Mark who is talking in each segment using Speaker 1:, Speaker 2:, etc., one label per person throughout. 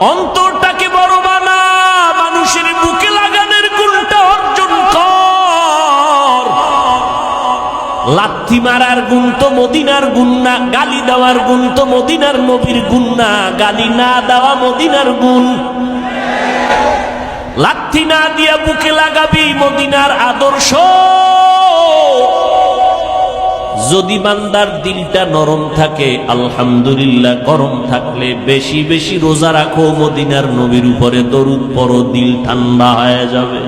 Speaker 1: অন্তরটাকে বড় বানা, মানুষের বুকে লাগানোর গুণটা অর্জন কর। লাথি মারার গুণ তো মদিনার গুণ না, গালি দেওয়ার গুণ তো মদিনার নবীর গুণ না, গালি না দেওয়া মদিনার গুণ। লাথি না দিয়া বুকে লাগাবি মদিনার আদর্শ। যদি বান্দার দিলটা নরম থাকে আলহামদুলিল্লাহ, গরম থাকলে বেশি বেশি রোজা রাখো, মদিনার নবীর উপরে দরুদ পড়ো, দিল ঠান্ডা হয়ে যাবে।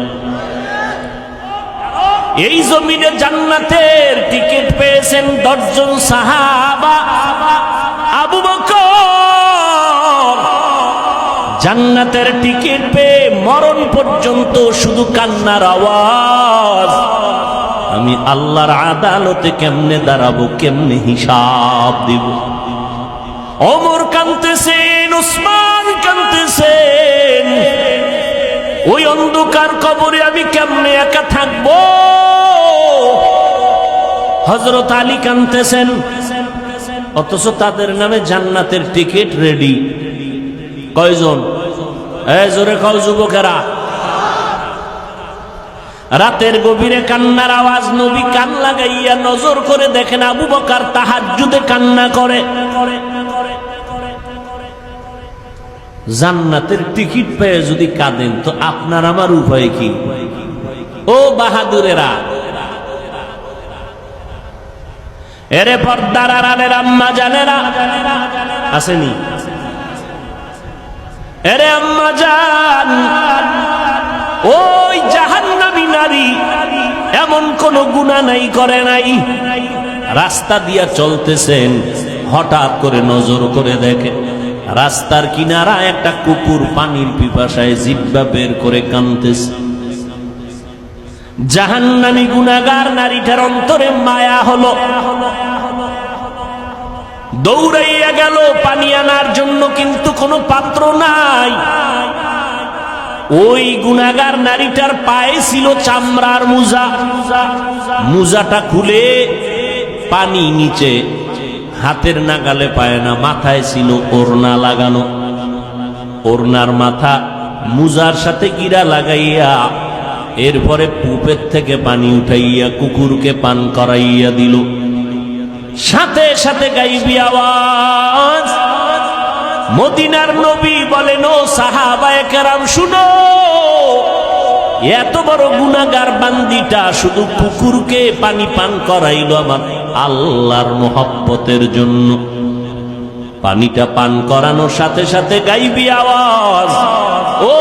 Speaker 1: এই জমিনে জান্নাতের টিকিট পেয়েছেন 10 জন সাহাবা। আবু বকর জান্নাতের টিকিট পেয়ে মরণ পর্যন্ত শুধু কান্নার আওয়াজ। আমি আল্লাহর আদালতে কেমনে দাঁড়াবো, কেমনে হিসাব দিব। ওমর কাঁদতেছেন, উসমান কাঁদতেছেন, ওই অন্ধকার কবরে আমি কেমনে একা থাকবো। হযরত আলী কাঁদতেছেন, অথচ তাদের নামে জান্নাতের টিকিট রেডি। কয়জন? জোরে কও যুবকেরা। রাতের গভীরে কান্নার আওয়াজ, নবী কান লাগাইয়া নজর করে দেখেন আবু বকর তাহাজ্জুদে কান্না করে। জান্নাতের টিকিট পেয়ে যদি কাঁদেন তো আপনার আমার উপায় কি? ও বাহাদুরেরা, এরে পর্দার আড়ালের আম্মা জানেরা আসেনি? এরে আম্মা জান, ওই জাহান্নামী নারী এমন কোন গুনাহ নাই করে নাই। রাস্তা দিয়া চলতেছেন, হঠাৎ করে নজর করে দেখে রাস্তার কিনারা একটা কুকুর পানির পিপাসায় জিহ্বা বের করে কাঁদতেছে। জাহান্নামী গুনাহগার নারীটার অন্তরে মায়া হলো, দৌড়াইয়া গেল পানি আনার জন্য, কিন্তু কোনো পাত্র নাই। ওই গুনাহগার নারীটার পায়ে ছিল চামড়ার মোজা, মোজাটা খুলে পানি নিচে হাতের নাগালে পায় না, মাথায় ছিল ওড়না লাগানো। ওড়নার মাথা মোজার সাথে গিরা লাগাইয়া এরপরে পুপের থেকে পানি উঠাইয়া কুকুরকে পান করাইয়া দিল। সাথে সাথে গাইবি আওয়াজ, মদিনার নবী বলেন, ও সাহাবায়ে কেরাম শুনো, এত বড় গুনাহগার বান্দিটা শুধু কুকুরকে পানি পান করাইলো আমার আল্লাহর মোহাব্বতের জন্য। পানিটা পান করানোর সাথে সাথে গাইবি আওয়াজ, ও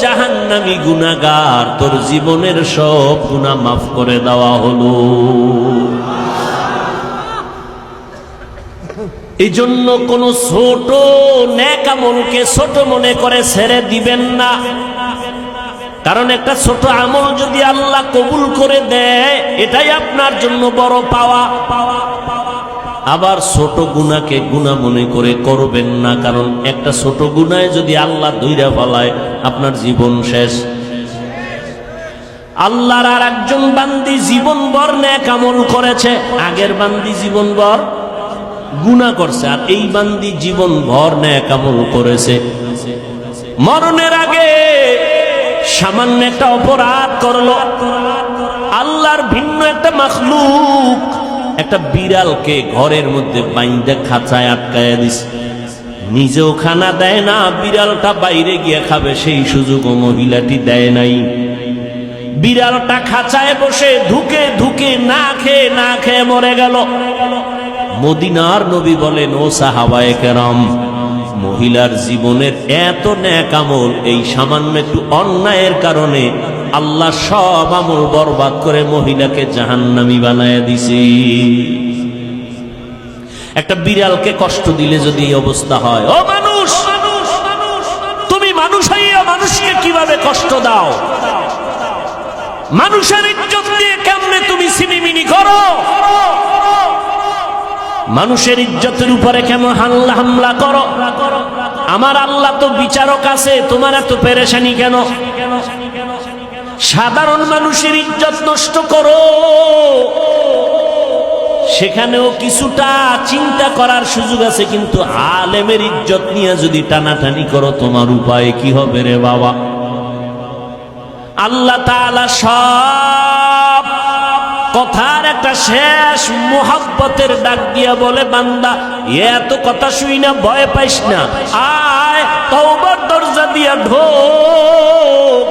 Speaker 1: জাহান্নামী গুনাহগার, তোর জীবনের সব গুনাহ মাফ করে দেওয়া হলো। এই জন্য কোন ছোট নেক আমলকে ছোট মনে করে ছেড়ে দিবেন না, কারণ একটা ছোট আমল যদি আল্লাহ কবুল করে দেয় এটাই আপনার জন্য বড় পাওয়া। আবার ছোট গুনাহকে গুনাহ মনে করে করবেন না, কারণ একটা ছোট গুনাহে যদি আল্লাহ ধইরা ফেলায় আপনার জীবন শেষ। আল্লাহর আর একজন বান্দি জীবনভর নেক আমল করেছে, আগের বান্দি জীবনভর গুনাহ করছে, আর এই বান্দি জীবনভর নেক আমল করেছে। মরণের আগে সামান্য একটা অপরাধ করলো, আল্লাহর ভিন্ন একটা মাখলুক একটা বিড়ালকে ঘরের মধ্যে বাইন্দা খাঁচায় আটকায়া দিছে, নিজেও খানা দেয় না, বিড়ালটা বাইরে গিয়ে খাবে সেই সুযোগও মহিলাটি দেয় নাই। বিড়ালটা খাঁচায় বসে ধুকে ধুকে না খেয়ে মরে গেল। মদিনার নবী বলেন, ও সাহাবায়ে কেরাম, মহিলার জীবনের এত নেক আমল এই সামান্য একটু অন্যায়ের কারণে আল্লাহ সব আমল বরবাদ করে মহিলাকে জাহান্নামী বানায়া দিছে। একটা বিড়ালকে কষ্ট দিলে যদি এই অবস্থা হয়, ও মানুষ, তুমি মানুষ হইয়া মানুষকে কিভাবে কষ্ট দাও? মানুষের ইজ্জত দিয়ে কেমনে তুমি সিনিমিনি করো? মানুষের ইজ্জতের উপরে কেমন হামলা করো? আমার আল্লাহ তো বিচারক আছে, তোমার এত পেরেশানি কেন? সাধারণ মানুষের ইজ্জত নষ্ট করো, সেখানেও কিছুটা চিন্তা করার সুযোগ আছে, কিন্তু আলেমের ইজ্জত নিয়ে যদি টানাটানি করো তোমার উপায় কি হবে রে বাবা? আল্লাহ তাআলা সব কথার একটা শেষ মুহাব্বতের ডাক দিয়া বলে, বান্দা এত কথা শুই না, ভয় পাইস না, আয় তওবার দরজা দিয়া ঢোক।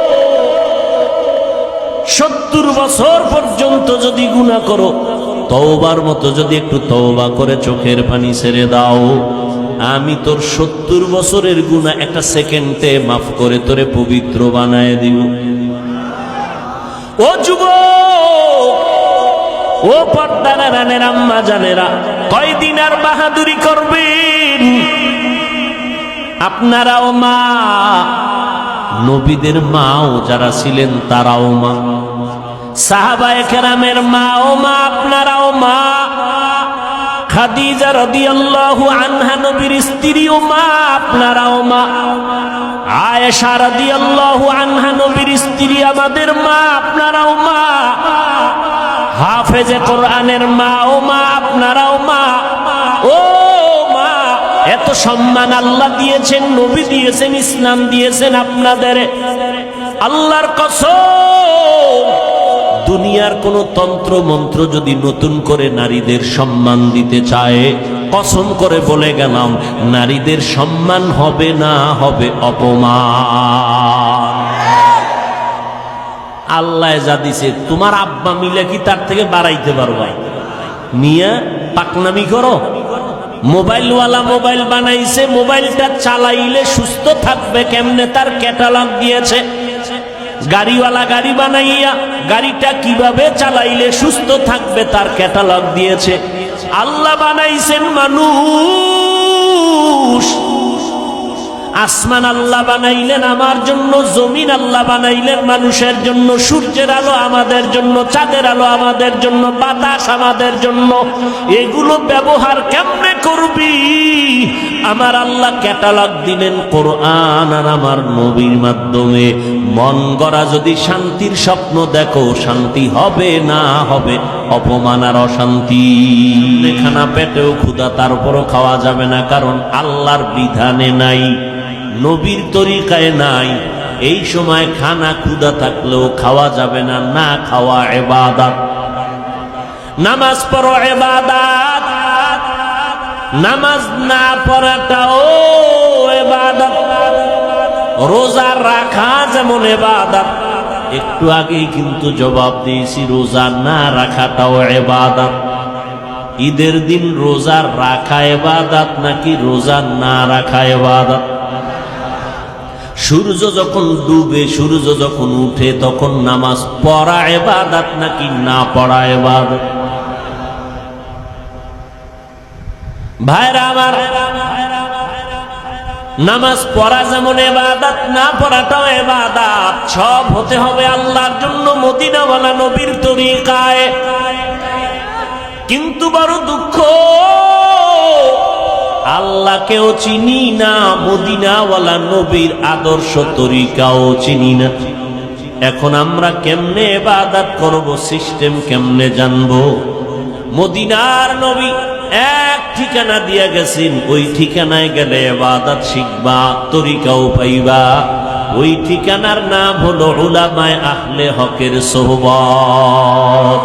Speaker 1: 70 বছর পর্যন্ত যদি গুনাহ করো, তওবার মতো যদি একটু তওবা করে চোখের পানি ছেড়ে দাও, আমি তোর 70 বছরের গুনাহ একটা সেকেন্ডে মাফ করে তোরে পবিত্র বানায় দিব। ও যুবক, ও পর্দার রানের আম্মা জানেরা, কয়দিন আর বাহাদুরি করবেন? আপনারাও মা, নবীদের মাও যারা ছিলেন তারাও মা, সাহাবায়ে কেরামের মাও মা, আপনারাও মা। খাদিজা রাদিয়াল্লাহু আনহা নবীর স্ত্রীও মা, আপনারাও মা। আয়েশা রাদিয়াল্লাহু আনহা নবীর স্ত্রী, আমাদের মা, আপনারাও মা। হাফেজে কোরআনের মা ও মা, আপনারাও মা। ও মা, এত সম্মান আল্লাহ দিয়েছেন, নবী দিয়েছেন, ইসলাম দিয়েছেন আপনাদের। আল্লাহর কসম, দুনিয়ার কোন তন্ত্র মন্ত্র যদি নতুন করে নারীদের সম্মান দিতে চায়, কসম করে বলে গেলাম, নারীদের সম্মান হবে না, হবে অপমান। আল্লাহ যা দিছে, তোমার আব্বা মিলে কি তার থেকে বাড়াইতে পারবা? নিয়া পাকনামি করো। মোবাইলওয়ালা মোবাইল বানাইছে, মোবাইলটা চালাইলে সুস্থ থাকবে কেমনে তার ক্যাটালগ দিয়েছে। গাড়িওয়ালা গাড়ি বানাইয়া গাড়িটা কিভাবে চালাইলে সুস্থ থাকবে তার ক্যাটালগ দিয়েছে। আল্লাহ বানাইছেন মানুষ, আসমান আল্লাহ বানাইলেন আমার জন্য, জমিন আল্লাহ বানাইলেন মানুষের জন্য, সূর্যের আলো আমাদের জন্য, চাঁদের আলো আমাদের জন্য, বাতাস আমাদের জন্য। এগুলো ব্যবহার কেমনে করবি? আমার আল্লাহ ক্যাটালগ দিলেন কোরআন আর আমার নবীর মাধ্যমে। মন গড়া যদি শান্তির স্বপ্ন দেখো, শান্তি হবে না, হবে অপমান আর অশান্তি। খানা পেটেও ক্ষুধা, তারপরও খাওয়া যাবে না, কারণ আল্লাহর বিধানে নাই, নবীর তরিকায় নাই। এই সময় খানা ক্ষুধা থাকলেও খাওয়া যাবে না, না খাওয়া ইবাদত। নামাজ পড়ো ইবাদত, নামাজ না পড়াটাও ইবাদত। রোজা রাখা যেমন ইবাদত, একটু আগেই কিন্তু জবাব দিয়েছি, রোজা না রাখাটাও ইবাদত। ঈদের দিন রোজা রাখা ইবাদত নাকি রোজা না রাখা ইবাদত? সূর্য যখন ডুবে, সূর্য যখন উঠে, তখন নামাজ পড়া ইবাদত নাকি না পড়া ইবাদত? ভাইরা আমার, নামাজ পড়া যেমন ইবাদত, না পড়াটাও ইবাদত। সব হতে হবে আল্লাহর জন্য, মদিনাওয়ালা নবীর তরিকায়। কিন্তু বড় দুঃখ, আল্লাহকেও চিনি না, মদিনাওয়ালা নবীর আদর্শ তরিকাও চিনি না। এখন আমরা কেমনে ইবাদত করব, সিস্টেম কেমনে জানবো? মদিনার নবী এক ঠিকানা দিয়া গেছেন, ওই ঠিকানায় গেলে ইবাদত শিখবা, তরিকাও পাইবা। ওই ঠিকানার নাম হলো উলামায়ে আহলে হকের সোহবত।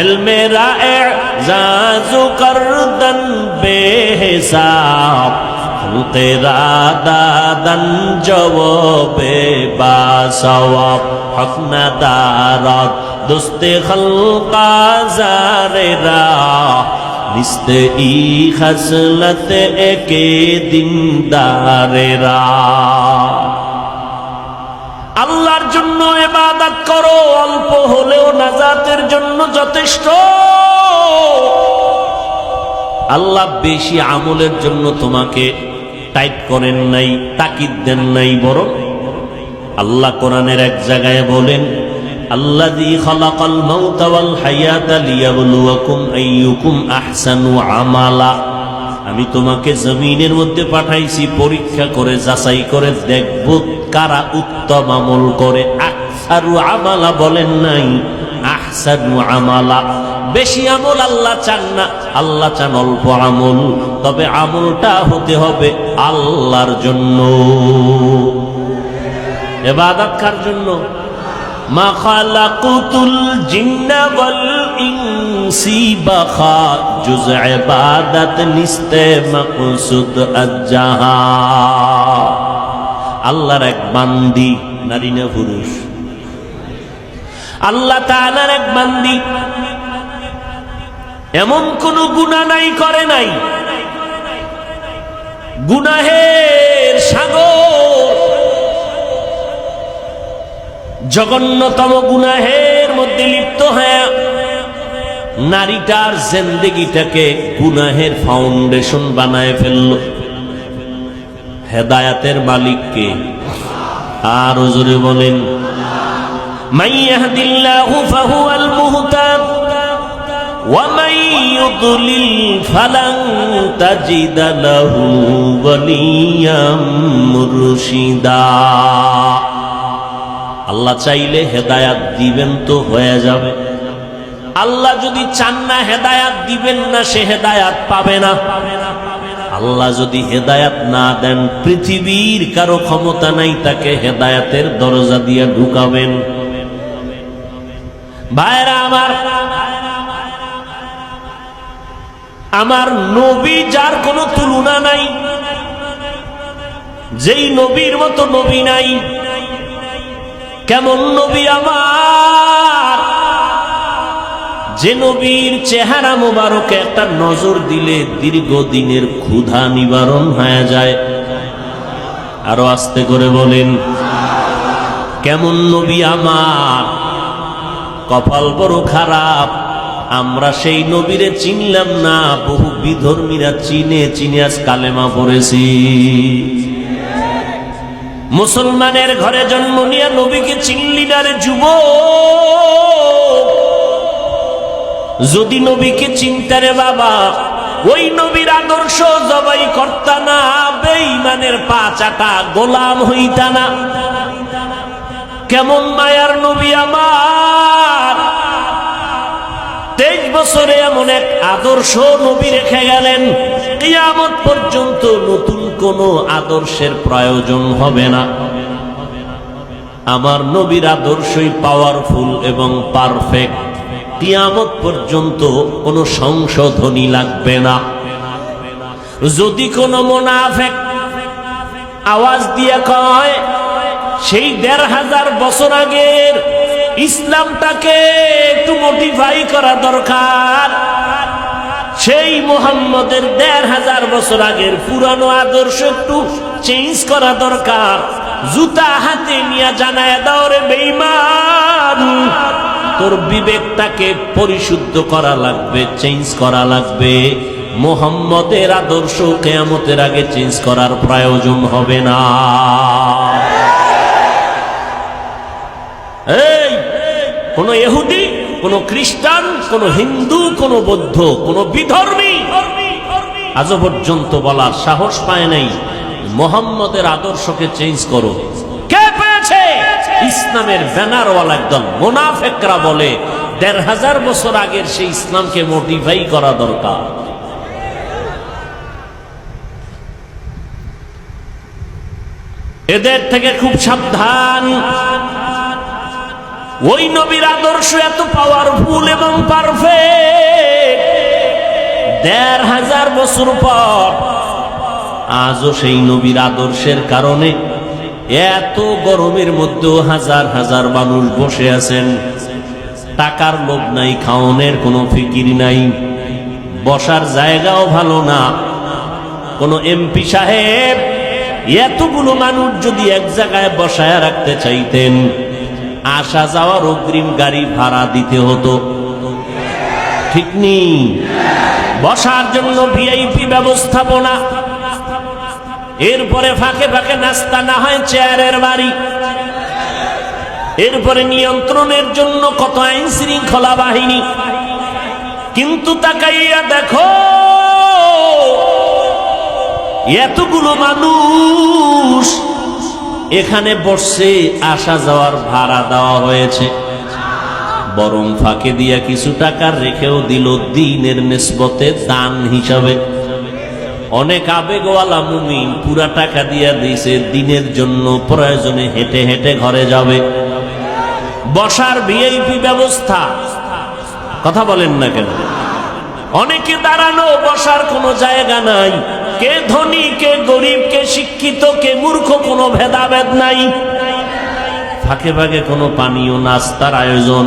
Speaker 1: ইলমে রা'জাজু করদন বেহিসাব, খুলকেরা দাদান জওয়াবে বাসওয়াব, হক না দারাত দোস্তে খলকা জারেরা, নিস্তে ই খসলত একে দিনদারেরা। আল্লাহর জন্য ইবাদত করো, অল্প হলেও নাজাতের জন্য যথেষ্ট। আল্লাহ বেশি আমলের জন্য তোমাকে টাইট করেন নাই, তাকিদ দেন নাই, বরং আল্লাহ কোরআনের এক জায়গায় বলেন, আল্লাযী খালাকাল মাউতা ওয়াল হায়াতা লিয়াবলুয়াকুম আইয়ুকুম আহসানু আমালা। আমি তোমাকে জমিনের মধ্যে পাঠাইছি পরীক্ষা করে, যাচাই করে দেখব কারা উত্তম আমল করে। আকসারু আমালা বলেন নাই, আহসানু আমালা। বেশি আমল আল্লাহ চান না, আল্লাহ চান অল্প আমল, তবে আমলটা হতে হবে আল্লাহর জন্য। ইবাদত কার জন্য? মা খালাকুতুল জিন্না ওয়াল ইনসি বাখা জুজ ইবাদত নিস্তে মাকসুদ আজ্জাহা। আল্লাহর এক বান্দি, নারী না পুরুষ? আল্লাহ তাআলার এক বান্দি, এমন কোন গুনাহ নাই করে নাই, গুনাহের সাগর, জঘন্যতম গুনাহের মধ্যে লিপ্ত হয়ে নারীটার জিন্দেগিটাকে গুনাহের ফাউন্ডেশন বানায় ফেলল। হেদায়েতের মালিক কে? আর জোরে বলেন, মান ইয়াহদিল্লাহু ফাহুয়াল মুহতাদ ওয়া মান ইউদ্লিল ফালান তাজিদা লাহু ওয়ালিয়াম মুরশিদা। আল্লাহ চাইলে হেদায়াত দিবেন তো হয়ে যাবে, আল্লাহ যদি চান না হেদায়াত দিবেন না, সে হেদায়াত পাবে না। আল্লাহ যদি হেদায়াত না দেন, পৃথিবীর কারো ক্ষমতা নাই তাকে হেদায়াতের দরজা দিয়ে ঢুকাবেন। ভাইরা আমার, আমার নবী যার কোনো তুলনা নাই, যেই নবীর মতো নবী নাই। কেমন নবী আমার, যে নবীর চেহারা মোবারকে একটা নজর দিলে দীর্ঘদিনের ক্ষুধা নিবারণ হয়ে যায়। আরো আস্তে করে বলেন, কেমন নবী আমার। কপাল বড় খারাপ, আমরা সেই নবীরে চিনলাম না, বহু বিধর্মীরা চিনে চিনে আজ কালেমা পড়েছি। মুসলমানের ঘরে জন্ম নিয়ে নবীকে চিনলি না রে যুবক। যদি নবীকে চিনতে রে বাবা, ওই নবীর আদর্শ জবাই করতা না, বেঈমানের পা চাটা গোলাম হইতা না। কেমন মায়ার নবী আমার, 23 বছরে এমন এক আদর্শ নবী রেখে গেলেন, কিয়ামত পর্যন্ত নতুন কোন আদর্শের প্রয়োজন হবে না। আমার নবীর আদর্শই পাওয়ারফুল এবং পারফেক্ট, কিয়ামত পর্যন্ত কোনো সংশোধনী লাগবে না। যদি কোনো মুনাফিক আওয়াজ দিয়ে কয় সেই 1500 বছর আগের ইসলামটাকে একটু মডিফাই করা দরকার, সেই মুহাম্মদের 1500 বছর আগের পুরানো আদর্শ একটু চেঞ্জ করা দরকার, জুতা হাতে নিয়ে জানায় দাও রে বেঈমান, তোর বিবেকটাকে পরিশুদ্ধ করা লাগবে, চেঞ্জ করা লাগবে। মুহাম্মদের আদর্শ কিয়ামতের আগে চেঞ্জ করার প্রয়োজন হবে না। এই কোন ইহুদি, কোন খ্রিস্টান, কোন হিন্দু, কোন বৌদ্ধ, কোন বিধর্মী আজ পর্যন্ত বলার সাহস পায় নাই মুহাম্মদের আদর্শকে চেঞ্জ করো। কে পেয়েছে? ইসলামের ব্যানারওয়ালা একদল মুনাফিকরা বলে 1500 বছর আগের সেই ইসলামকে মডিফাই করা দরকার। এদের থেকে খুব সাবধান। ওই নবীর আদর্শ এত পাওয়ারফুল এবং পারফেক্ট, 1500 বছর পর আজও সেই নবীর আদর্শের কারণে এত গরমের মধ্যেও হাজার হাজার মানুষ বসে আছেন। টাকার লোভ নাই, খাওয়ানোর কোনো ফিকির নাই, বসার জায়গাও ভালো না। কোন এমপি সাহেব এতগুলো মানুষ যদি এক জায়গায় বসায় রাখতে চাইতেন, আসা যাওয়ার অগ্রিম গাড়ি ভাড়া দিতে হতো, ঠিক নেই? বসার জন্য ভিআইপি ব্যবস্থাপনা, এরপরে ফাঁকে ফাঁকে নাস্তা, না হয় চেয়ারের বাড়ি, এরপরে নিয়ন্ত্রণের জন্য কত আইন শৃঙ্খলা বাহিনী। কিন্তু তাকাইয়া দেখো এতগুলো মানুষ এখানে বসছে, আসা যাওয়ার ভাড়া দেওয়া হয়েছে। বরং ফাঁকে দিয়া কিছু টাকা রেখেও দিল দ্বীনের নিসবতে দান হিসাবে। অনেক আবেগওয়ালা মুমিন পুরা টাকা দিয়া দিয়েছে দ্বীনের জন্য, প্রয়োজনে হেঁটে হেঁটে ঘরে যাবে। বসার ভিআইপি ব্যবস্থা, কথা বলেন না কেন? অনেকে দাঁড়ানো, বসার কোনো জায়গা নাই। কে ধনী, কে গরিব, কে শিক্ষিত, কে মূর্খ, কোনো ভেদাভেদ নাই। ফাঁকে ফাঁকে কোনো পানীয় নাস্তার আয়োজন,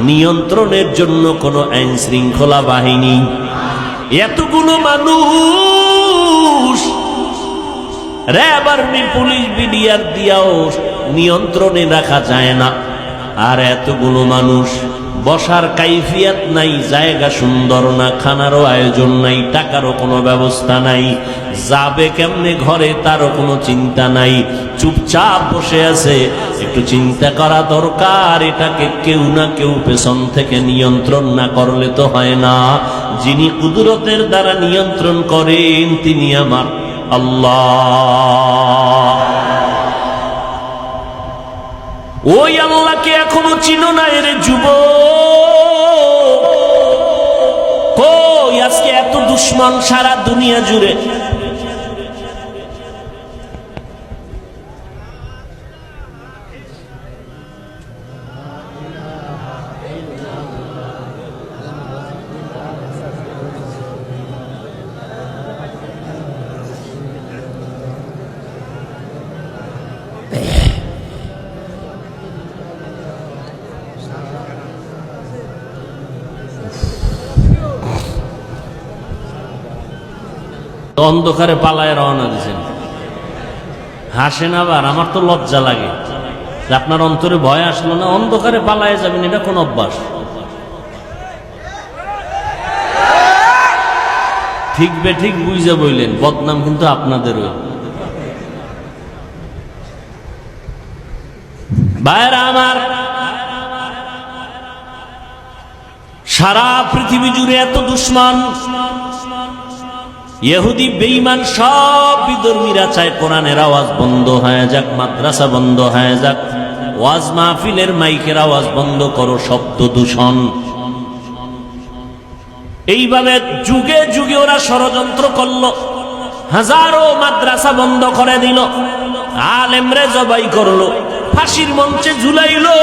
Speaker 1: নিয়ন্ত্রণের জন্য কোনো আইন শৃঙ্খলা বাহিনী। এতগুলো মানুষ র্যাব, আর্মি, পুলিশ, বিডিআর দিয়াও নিয়ন্ত্রণে রাখা যায় না। আর এতগুলো মানুষ, বসার কাইফিয়াত নাই, জায়গা সুন্দর না, খানারও আয়োজন নাই, টাকারও কোনো ব্যবস্থা নাই, যাবে কেমনে ঘরে তারও কোনো চিন্তা নাই, চুপচাপ বসে আছে। একটু চিন্তা করা দরকার, এটাকে কেউ না কেউ পেছন থেকে নিয়ন্ত্রণ না করলে তো হয় না। যিনি কুদরতের দ্বারা নিয়ন্ত্রণ করেন তিনি আমার আল্লাহ। ওই আল্লাহকে এখনো চিনো না রে যুবক? কই আজকে এত দুশ্মন সারা দুনিয়া জুড়ে? অন্ধকারে পালায় রওনা দিয়েছেন, হাসেন আবার। আমার তো লজ্জা লাগে যে আপনার অন্তরে ভয় আসলো না, অন্ধকারে পালায় যাবেন, এটা কোন অভ্যাস? ঠিক বে ঠিক বুঝে বললেন, বদনাম কিন্তু আপনাদেরও। ভাইরা আমার, সারা পৃথিবী জুড়ে এত দুশ্মন, ইহুদি বেঈমান সব বিধর্মীরা চায় কোরআনের আওয়াজ বন্ধ হয়ে যাক, মাদ্রাসা বন্ধ হয়ে যাক, ওয়াজ মাহফিলের মাইকের আওয়াজ বন্ধ করো, শব্দ দূষণ। এইভাবে যুগে যুগে ওরা ষড়যন্ত্র করলো, হাজারো মাদ্রাসা বন্ধ করে দিল, আলেমরে জবাই করলো, ফাঁসির মঞ্চে ঝুলাইলো।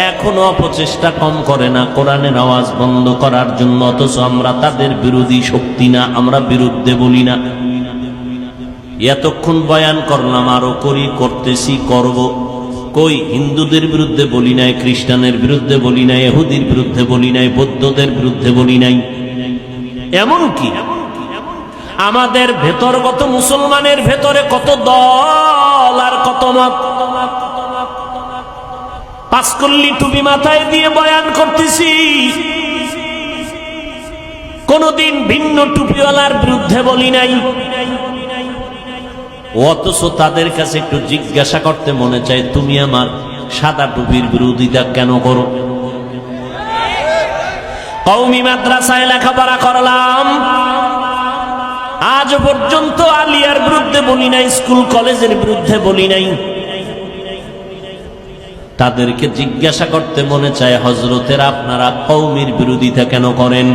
Speaker 1: এখনো অপচেষ্টা কম করে না কোরআনের আওয়াজ বন্ধ করার জন্য। অথচ আমরা তাদের বিরোধী শক্তি না, আমরা বিরুদ্ধে বলি না। এতক্ষণ বয়ান করলাম, আরো করি, করতেছি, করব। কই হিন্দুদের বিরুদ্ধে বলি নাই, খ্রিস্টানের বিরুদ্ধে বলি নাই, ইহুদির বিরুদ্ধে বলি নাই, বৌদ্ধদের বিরুদ্ধে বলি নাই। এমন কি আমাদের ভেতরগত মুসলমানের ভেতরে কত দল আর কত মত। পাঁচকল্লি টুপি মাথায় দিয়ে বয়ান করতেছি, কোনদিন ভিন্ন টুপিওয়ালার বিরুদ্ধে বলি নাই। অথচ তাদের কাছে একটু জিজ্ঞাসা করতে মনে চায়, তুমি আমার সাদা টুপির বিরোধিতা কেন করো? কওমি মাদ্রাসায় লেখাপড়া করলাম, আজ পর্যন্ত আলিয়ার বিরুদ্ধে বলি নাই, স্কুল কলেজের বিরুদ্ধে বলি নাই। তাদেরকে জিজ্ঞাসা করতে মনে চায়, হযরতের আপনারা কওমির বিরোধিতা কেন করেন?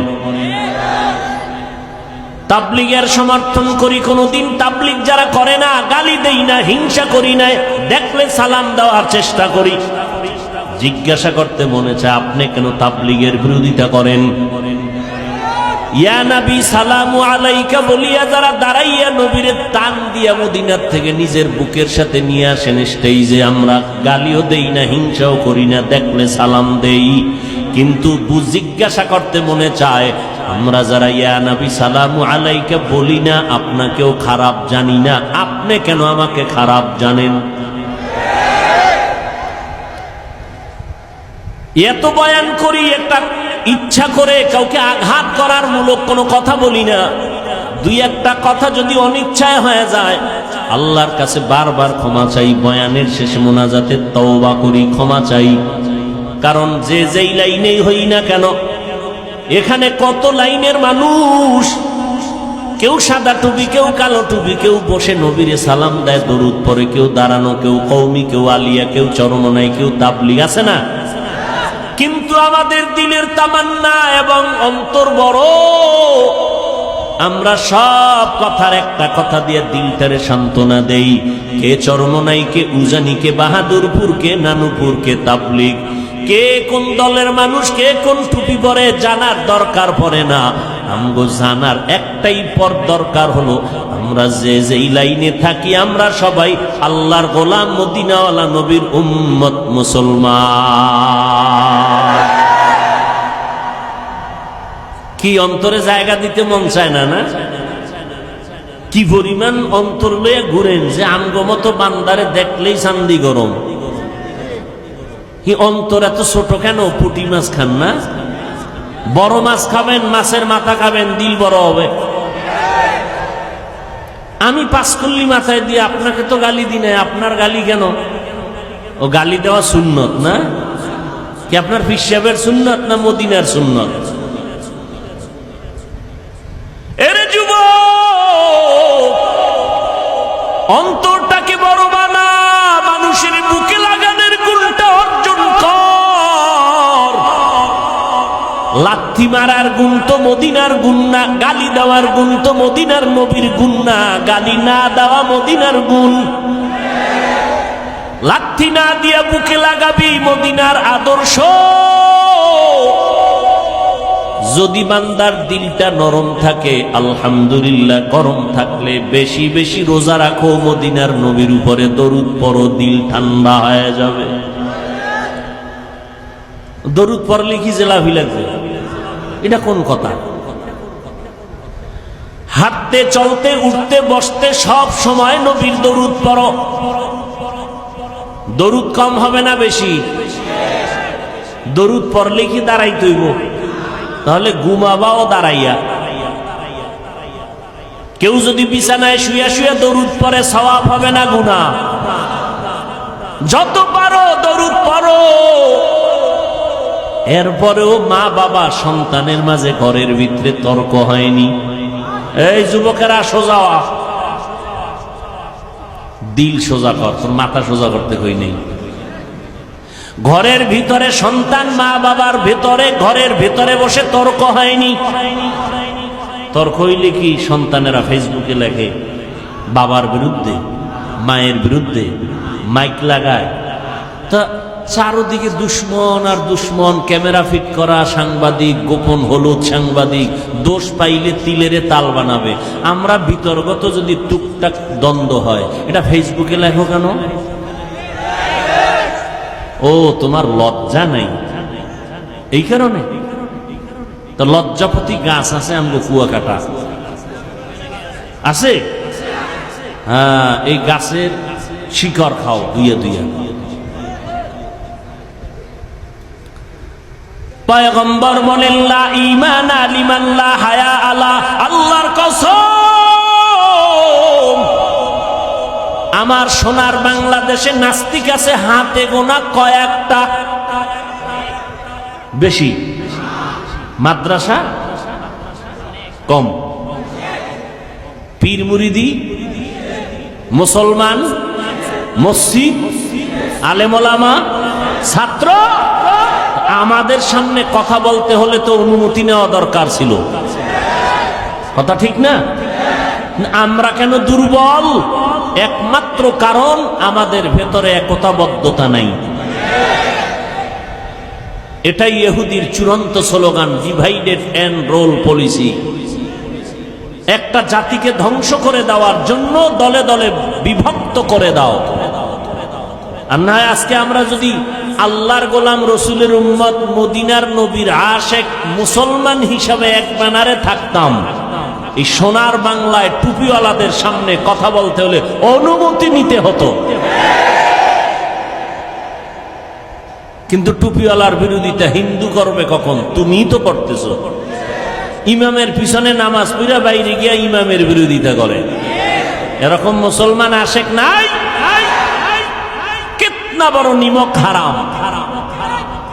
Speaker 1: তাবলীগের সমর্থন করি, কোনদিন তাবলীগ যারা করে না গালি দেই না, হিংসা করি না, দেখলে সালাম দেওয়ার চেষ্টা করি। জিজ্ঞাসা করতে মনে চায়, আপনি কেন তাবলীগের বিরোধিতা করেন? ইয়া নবী সালামু আলাইকা বলিয়া যারা দাঁড়াইয়া নবীরে টান দিয়া মদিনার থেকে নিজের বুকের সাথে নিয়ে আসেন স্টেজে, আমরা গালিও দেই না, হিংসাও করি না, দেখলে সালাম দেই। কিন্তু জিজ্ঞাসা করতে মনে চায়, আমরা যারা ইয়া নবী সালামু আলাইকা বলি না, আপনাকেও খারাপ জানি না, আপনি কেন আমাকে খারাপ জানেন? এত বয়ান করি, একটা ইচ্ছা করে কাউকে আঘাত করার মূলক কোনো কথা বলি না। দুই একটা কথা যদি অনিচ্ছায় হয়ে যায়, আল্লাহর কাছে বারবার ক্ষমা চাই। বয়ানের শেষে মোনাজাতে তওবা করি, ক্ষমা চাই। কারণ যে যেই লাইনেই হই না কেন, এখানে কত লাইনের মানুষ, কেউ সাদা টুপি, কেউ কালো টুপি, কেউ বসে নবীরে সালাম দেয়, দরুদ পড়ে, কেউ দাঁড়ানো, কেউ কওমি, কেউ আলিয়া, কেউ চরমনাই, কেউ তাবলিগ, আছে না? কিন্তু আমাদের দিনের তামান্না এবং অন্তর বড়, আমরা সব কথার একটা কথা দিয়ে দিলটারে সান্ত্বনা দেই। কে চরমনাই, কে উজানি, কে বাহাদুরপুর, কে নানুপুর, কে তাবলিগ, কে কোন দলের মানুষ, কে কোন টুপি পরে জানার দরকার পড়ে না। আমগো জানার একটাই পর দরকার হলো, আমরা যে যেই লাইনে থাকি আমরা সবাই আল্লাহর গোলাম, মদিনাওয়ালা নবীর উম্মত, মুসলমান। কি অন্তরে জায়গা দিতে মন চায় না? না, কি পরিমাণ অন্তর লয়ে ঘুরেন যে আমগো মতো বান্দারে দেখলেই চান্দি গরম। কি অন্তর এত ছোট কেন? পুঁটি মাছ খান না? বড় মাছ খাবেন, মাছের মাথা খাবেন, দিল বড় হবে। আমি পাঁচকল্লি মাথায় দিয়ে আপনাকে তো গালি দিই নাই, আপনার গালি কেন? ও গালি দেওয়া সুন্নত না? কি আপনার পীর সাহেবের সুন্নত না মদিনার সুন্নত? এরে যুবক, অন্তরটাকে বড় বানা, মানুষের বুকে লাগানোর গুণটা অর্জন কর। লাথি মারার গুণ তো মদিনার গুণ না, গালি দেওয়ার গুণ তো মদিনার নবীর গুণ না, গালি না দেওয়া মদিনার গুণ। লাথি না দিয়ে বুকে লাগাবি মদিনার আদর্শ। যদি বান্দার দিলটা নরম থাকে, আলহামদুলিল্লাহ, গরম থাকলে বেশি বেশি রোজা রাখো, মদিনার নবীর উপরে দরুদ পড়ো, দিল ঠান্ডা হয়ে যাবে। দরুদ পড়লে কি জেলাভি লাগবে? এটা কোন কথা? হাঁটতে, চলতে, উঠতে, বসতে সব সময় নবীর দরুদ পড়ো। দরুদ কম হবে না বেশি? দরুদ পড়লে কি দাঁড়াইতে হইব? তাহলে ঘুমাবাও দাঁড়াইয়া। কেউ যদি বিছানায় শুয়া শুয়া দরুদ পড়ে, সওয়াব হবে না গুনাহ? যত পারো দরুদ পড়ো। এরপরেও মা বাবা সন্তানের মাঝে ঘরের ভিতরে তর্ক হয়নি। এই যুবকেরা সোজা হ, দিল সোজা কর, তোর মাথা সোজা করতে কই নেই। ঘরের ভিতরে সন্তান মা বাবার ভেতরে, ঘরের ভেতরে বসে তর্ক হয়নি। তর্ক হইলে কি সন্তানেরা ফেসবুকে লেখে বাবার বিরুদ্ধে, মায়ের বিরুদ্ধে, মাইক লাগায়। তা চারদিকে দুশ্মন আর দুশ্মন, ক্যামেরা ফিট করা সাংবাদিক, গোপন হলুদ সাংবাদিক, দোষ পাইলে তিলেরে তাল বানাবে। আমরা বিতর্কত যদি টুকটাক দ্বন্দ্ব হয়, এটা ফেসবুকে লেখো কেন? ও, তোমার লজ্জা নেই এই কারণে। তো লজ্জাপতি গাছ আছে আমগো কুয়াকাটা আছে, হ্যাঁ, এই গাছের শিকড় খাও দুইয়া দুইয়া। পয়গম্বর বলেন, লা ঈমানা লিমান লা হায়া আলা। আল্লাহর কসম, আমার সোনার বাংলাদেশে নাস্তিক আছে হাতে গোনা কয়েকটা, বেশি। মাদ্রাসা কম। পীর মুরিদি, মুসলমান, মসজিদ, আলেম ওলামা, ছাত্র। আমাদের সামনে কথা বলতে হলে তো অনুমতি নেওয়া দরকার ছিল, কথা ঠিক না? আমরা কেন দুর্বল? একমাত্র কারণ আমাদের ভেতরে একতাবদ্ধতা নাই। এটাই ইহুদির চূড়ান্ত slogan, divided and rule policy. একটা জাতিকে ধ্বংস করে দেওয়ার জন্য দলে দলে বিভক্ত করে দাও। আর না, আজকে আমরা যদি আল্লাহর গোলাম, রসুলের উম্মত, মদিনার নবীর আশেক মুসলমান হিসাবে এক ব্যানারে থাকতাম, এই সোনার বাংলায় টুপিওয়ালাদের সামনে কথা বলতে হলে অনুমতি নিতে হতো। কিন্তু টুপিওয়ালার বিরোধিতা হিন্দু করবে কখন? তুমিই তো করতেছো। ইমামের পিছনে নামাজ পড়া বাইরে গিয়া ইমামের বিরোধিতা করে, এরকম মুসলমান আশেক নাই? কিতনা বড় নিমক হারাম।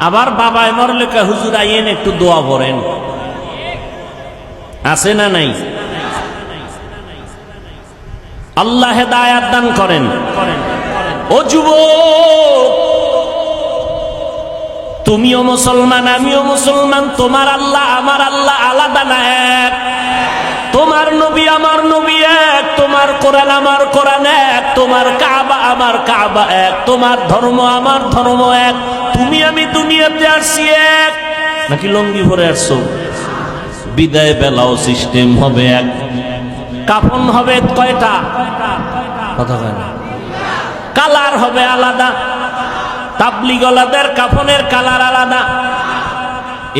Speaker 1: আবার বাবায় মরলে কা হুজুর আইয়েন একটু দোয়া করেন, আছে না নাই? আল্লাহ হেদায়াত দান করেন। ও যুবক, তুমিও মুসলমান, আমিও মুসলমান, তোমার আল্লাহ আমার আল্লাহ আলাদা না এক। তোমার নবী আমার নবী এক, তোমার কোরআন আমার কোরআন এক, তোমার কাবা আমার কাবা এক, তোমার ধর্ম আমার ধর্ম এক। তুমি আমি দুনিয়াতে আসছি এক, নাকি লঙ্গি ভরে আসছো? বিদায় বেলাও সিস্টেম হবে এক। কাফন হবে কয়টা? কথা কয় না। কালার হবে আলাদা। তাবলিগলাদের কাফনের কালার আলাদা।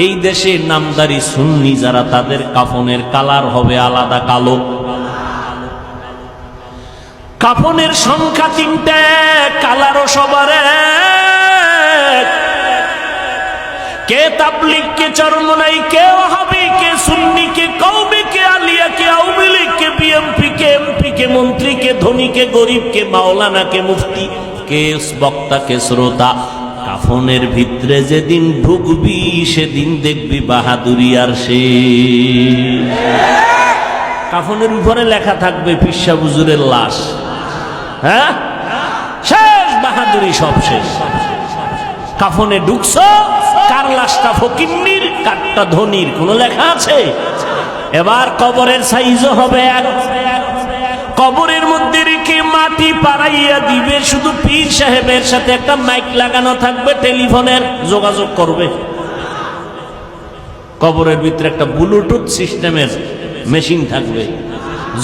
Speaker 1: এই দেশের নামদারি সুন্নি যারা, তাদের কাফনের কালার হবে আলাদা, কালো। কাফনের সংখ্যা 3টে, কালারও সবার এক। কে তাবলিগ, কে চরমনাই, কে ওয়াহাবি, কে সুন্নি, কে কওমি, কে আলিয়া, কে আওয়ামী লীগ, কে বিএমপি, কে এমপি, কে মন্ত্রী, কে ধনী, কে গরিব, কে মাওলানা, কে মুফতি, কে বক্তা, কে শ্রোতা। কাফনের ভিতরে যেদিন ঢুকবি সেদিন দেখবি বাহাদুরি আর শেষ। কাফনের উপরে লেখা থাকবে পিসা হুজুরের লাশ। হ্যাঁ, শেষ বাহাদুরি, সব শেষ। কাফনে ঢুকছো, কার লাশটা ফকিন্নির, কারটা ধনির, কোন লেখা আছে? এবার কবরের সাইজও হবে এক। কবরের মধ্যে রেখে মাটি পাড়াইয়া দিবে, শুধু পীর সাহেবের সাথে একটা মাইক লাগানো থাকবে, টেলিফোনের যোগাযোগ করবে। কবরের ভিতরে একটা ব্লুটুথ সিস্টেমের মেশিন থাকবে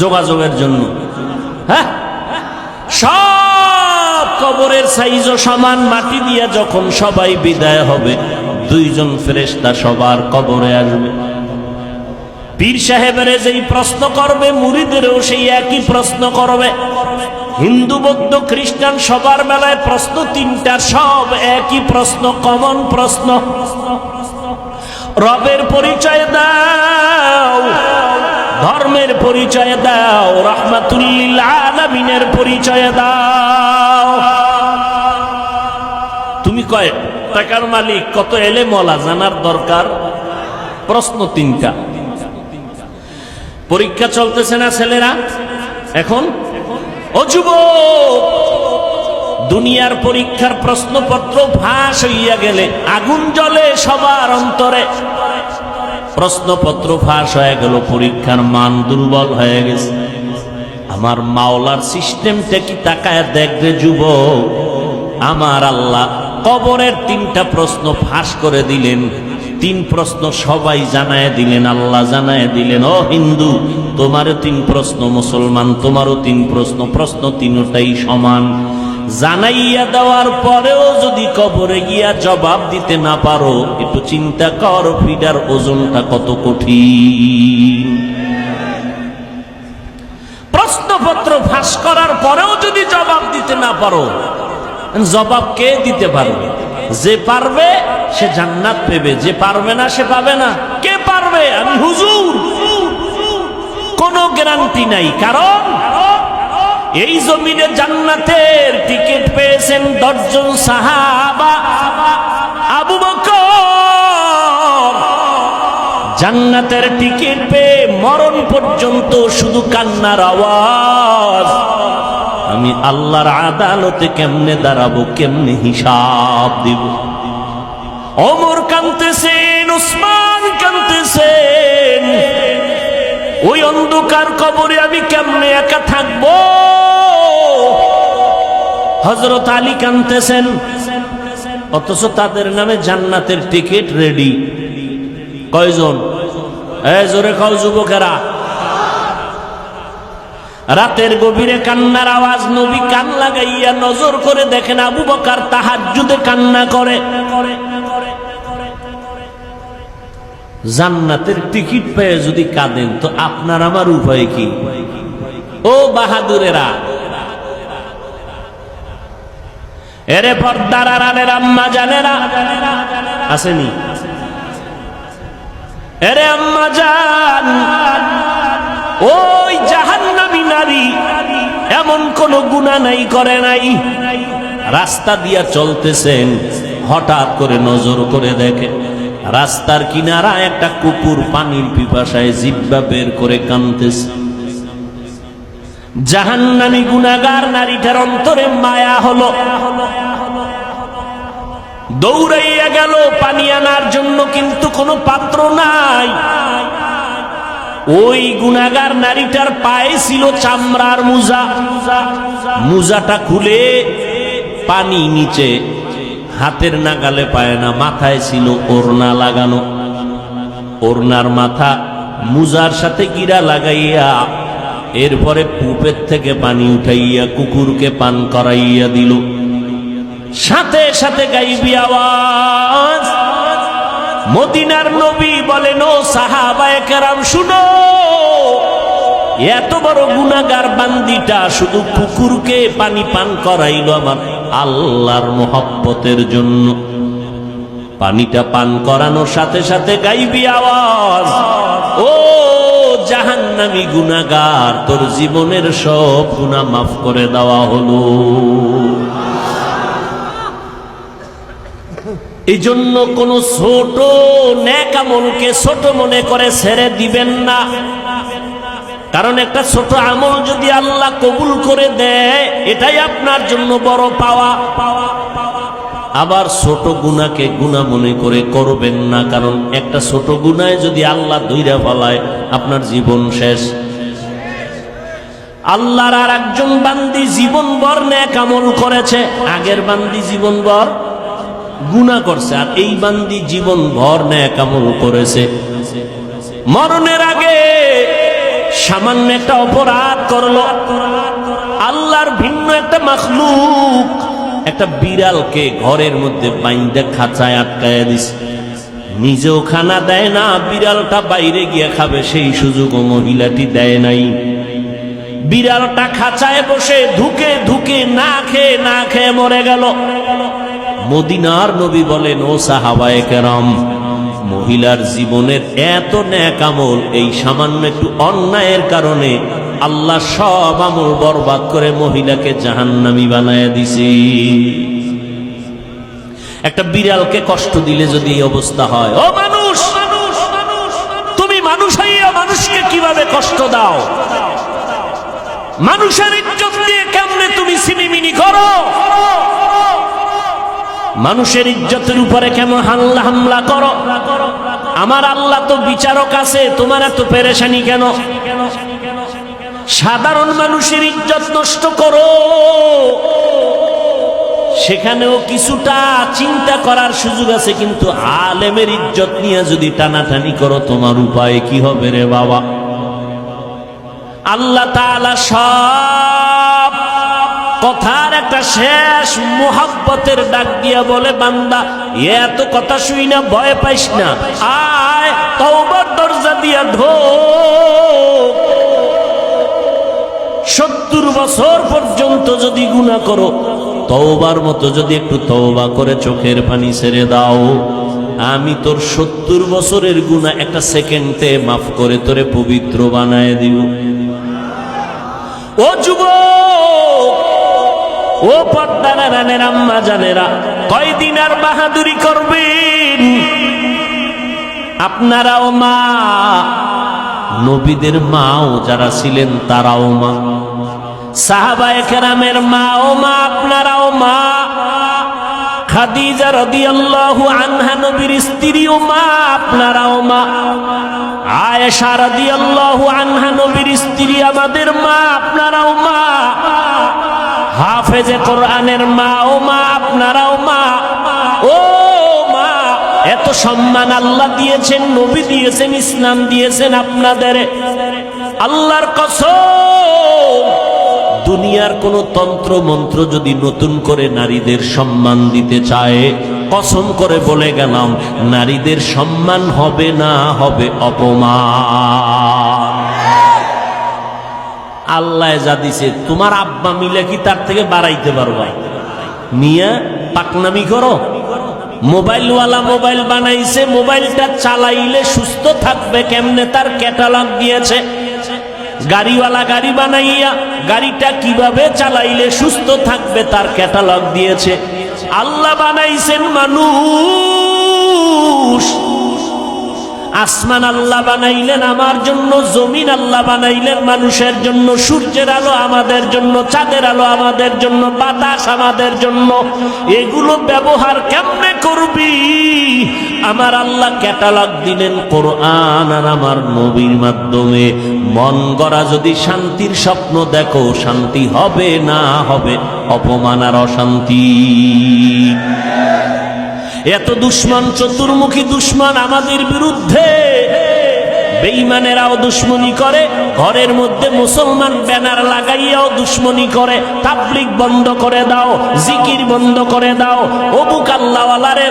Speaker 1: যোগাযোগের জন্য। হ্যাঁ, সব কবরের সাইজও সমান। মাটি দিয়া যখন সবাই বিদায় হবে, 2 জন ফেরেশতা সবার কবরে আসবে। পীর সাহেবের যেই প্রশ্ন করবে, মুরিদেরও সেই একই প্রশ্ন করবে। হিন্দু বৌদ্ধ খ্রিস্টান সবার বেলায় প্রশ্ন 3টা, সব একই প্রশ্ন, কমন প্রশ্ন। রবের পরিচয় দাও, ধর্মের পরিচয় দাও, রাহমাতুল লিল আলামিনের পরিচয় দাও। তুমি কয় টাকার মালিক, কত এলেমওয়ালা, জানার দরকার। প্রশ্ন 3টা। পরীক্ষা চলতেছে না ছেলেরা এখন? ও যুবক, দুনিয়ার পরীক্ষার প্রশ্নপত্র ফাঁস হইয়া গেলে আগুন জ্বলে সবার অন্তরে। প্রশ্নপত্র ফাঁস হয়ে গেল, পরীক্ষার মান দুর্বল হয়ে গেছে। আমার মাওলার সিস্টেমটা কি তাকায় দেখবে যুবক। আমার আল্লাহ কবরের 3টা প্রশ্ন ফাঁস করে দিলেন। 3 প্রশ্ন সবাই জানায় দিলেন, আল্লাহ জানায় দিলেন। ও হিন্দু, তোমারও 3 প্রশ্ন, মুসলমান তোমারও 3 প্রশ্ন। প্রশ্ন 3টাই সমান। জানাইয়া দেওয়ার পরেও যদি কবরে গিয়া জবাব দিতে না পারো, একটু চিন্তা কর ফিডার ওজনটা কত কঠিন। প্রশ্নপত্র ফাঁস করার পরেও যদি জবাব দিতে না পারো, জবাব কে দিতে পারবে? যে পারবে সে জান্নাত পেবে, যে পারবে না সে পাবে না। কে পারবে? আমি হুজুর। কোনো গ্যারান্টি নাই, কারণ এই জমিনে জান্নাতের টিকিট পেয়েছেন 10 জন সাহাবা। আবু বকর জান্নাতের টিকিট পেয়ে মরণ পর্যন্ত শুধু কান্নার আওয়াজ। আমি আল্লাহর আদালতে কেমনে দাঁড়াবো, কেমনে হিসাব দিব। ওমর কাঁদতেছেন, উসমান কাঁদতেছেন। ওই অন্ধকার কবরে আমি কেমনে একা থাকবো। হযরত আলী কাঁদতেছেন, অথচ তাদের নামে জান্নাতের টিকিট রেডি। কয়জন? জোরে খাও যুবকেরা। রাতের গভীরে কান্নার আওয়াজ। নবী কান লাগাইয়া নজর করে দেখেন আবু বকর তাহাজ্জুদে কান্না করে। জান্নাতের টিকিট পেয়ে যদি কাঁদেন, তো আপনার আমার উপায় কি? ও বাহাদুরেরা, এরে পর্দার আড়ালের আম্মা জানেরা আসেনি? এরে আম্মা জান, ওই জাহান্নামী নারী এমন কোন গুনাহ নাই, করে নাই। রাস্তা দিয়া চলতেছেন, হঠাৎ করে নজর করে দেখে রাস্তার কিনারা একটা কুকুর পানির পিপাসায় জিহ্বা বের করে কাঁদতেছে। জাহান্নামী গুনাহগার নারীটার অন্তরে মায়া হলো, দৌড়াইয়া গেল পানি আনার জন্য, কিন্তু কোনো পাত্র নাই। ওই গুনাহগার নারীটার পায়ে ছিল চামড়ার মুজা, মুজাটা খুলে পানি নিচে, হাতের নাগালে পায় না, মাথায় ছিল ওড়না লাগানো, ওড়নার মাথা মুজার সাথে গিরা লাগাইয়া এরপরে কূপের থেকে পানি উঠাইয়া কুকুরকে পান করাইয়া দিল। সাথে সাথে গাইবি আওয়াজ, মদিনার নবী বলেন, ও সাহাবায়ে কেরাম শুনো, এত বড় গুনাহগার বান্দিটা শুধু কুকুরকে পানি পান করাইল আমার আল্লাহর মহব্বতের জন্য। পানিটা পান করানোর সাথে সাথে গাইবি আওয়াজ, ও জাহান্নামী গুনাহগার, তোর জীবনের সব গুনাহ মাফ করে দেওয়া হলো। এই জন্য কোন ছোট নেক আমলকে ছোট মনে করে ছেড়ে দিবেন না, কারণ একটা ছোট আমল যদি আল্লাহ কবুল করে দেয় এটাই আপনার জন্য বড় পাওয়া। আবার ছোট গুনাহকে গুনাহ মনে করে করবেন না, কারণ একটা ছোট গুনাহে যদি আল্লাহ ধইরা ফেলায় আপনার জীবন শেষ। আল্লাহর আর একজন বান্দি জীবনভর নেক আমল করেছে, আগের বান্দি জীবনভর গুনাহ করছে, আর এই বান্দি জীবনভর নেক আমল করেছে। মরণের আগে সামান্য একটা অপরাধ করলো, আল্লাহর ভিন্ন একটা মাখলুক একটা বিড়ালকে ঘরের মধ্যে বাইন্দা খাঁচায় আটকায়া দিছে, নিজেও খানা দেয় না, বিড়ালটা বাইরে গিয়ে খাবে সেই সুযোগও মহিলাটি দেয় নাই। বিড়ালটা খাঁচায় বসে ধুকে ধুকে না খেয়ে মরে গেল। মদিনার নবী বলেন, ও সাহাবায়ে কেরাম, মহিলার জীবনের এত নেক আমল এই সামান্য একটু অন্যায়ের কারণে আল্লাহ সব আমল বরবাদ করে মহিলাকে জাহান্নামী বানায়া দিছে। একটা বিড়ালকে কষ্ট দিলে যদি এই অবস্থা হয়, ও মানুষ, তুমি মানুষ হইয়া মানুষকে কিভাবে কষ্ট দাও? মানুষের ইজ্জত দিয়ে কেমনে তুমি সিনিমিনি করো? মানুষের ইজ্জতের উপরে কেমন হামলা করো? আমার আল্লাহ তো বিচারক আছে, তোমার এত পেরেশানি কেন? সাধারণ মানুষের ইজ্জত নষ্ট করো, সেখানেও কিছুটা চিন্তা করার সুযোগ আছে, কিন্তু আলেমের ইজ্জত নিয়ে যদি টানাটানি করো তোমার উপায় কি হবে রে বাবা? আল্লাহ তাআলা সব কথার একটা শেষ মুহাব্বতের ডাক দিয়া বলে, বান্দা এত কথা শুই না, ভয় পাইস না, আয় তওবার দরজা দিয়া ঢোক। 70 বছর পর্যন্ত যদি গুনাহ করো, তওবার মতো যদি একটু তওবা করে চোখের পানি ছেড়ে দাও, আমি তোর 70 বছরের গুনাহ একটা সেকেন্ডে মাফ করে তোরে পবিত্র বানায় দিব। ও যুবক, ও পর্দার রানের আম্মা জানেরা, কয়দিন আর বাহাদুরি করবেন? আপনারাও মা, নবীদের মাও যারা ছিলেন তারাও মা, সাহাবায়ে কেরামের মাও মা, আপনারাও মা। খাদিজা রাদিয়াল্লাহু আনহা নবীর স্ত্রীও মা, আপনারাও মা। আয়েশা রাদিয়াল্লাহু আনহা নবীর স্ত্রী, আমাদের মা, আপনারাও মা। হাফেজে কোরআনের মা ও মা, আপনারাও মা। ও মা, এত সম্মান আল্লাহ দিয়েছেন, নবী দিয়েছেন, ইসলাম দিয়েছেন আপনাদের। আল্লাহর কসম, দুনিয়ার কোন তন্ত্র মন্ত্র যদি নতুন করে নারীদের সম্মান দিতে চায়, কসম করে বলে গেলাম, নারীদের সম্মান হবে না, হবে অপমান। আল্লাহ যা দিছে, তোমার আব্বা মিলে কি তার থেকে বাড়াইতে পারবা? মিয়া পাকনামি করো। মোবাইলওয়ালা মোবাইল বানাইছে, মোবাইলটা চালাইলে সুস্থ থাকবে কেমনে তার ক্যাটালগ দিয়েছে। গাড়িওয়ালা গাড়ি বানাইয়া গাড়িটা কিভাবে চালাইলে সুস্থ থাকবে তার ক্যাটালগ দিয়েছে। আল্লাহ বানাইছেন মানুষ, আসমান আল্লাহ বানাইলেন আমার জন্য, জমিন আল্লাহ বানাইলেন মানুষের জন্য, সূর্যের আলো আমাদের জন্য, চাঁদের আলো আমাদের জন্য, বাতাস আমাদের জন্য। এগুলো ব্যবহার কেমনে করবি? আমার আল্লাহ ক্যাটালগ দিলেন কোরআন আর আমার নবীর মাধ্যমে। মন গড়া যদি শান্তির স্বপ্ন দেখো, শান্তি হবে না হবে অপমান আর অশান্তি। এত দুশ্মন, চতুর্মুখী দুশ্মন আমাদের বিরুদ্ধে। বেঈমানেরাও দুশ্মনী করে, ঘরের মধ্যে মুসলমান ব্যানার লাগাইয়াও দুশ্মনী করে। তাবলীগ বন্ধ করে দাও, জিকির বন্ধ করে দাও, অমুক আল্লাহওয়ালারে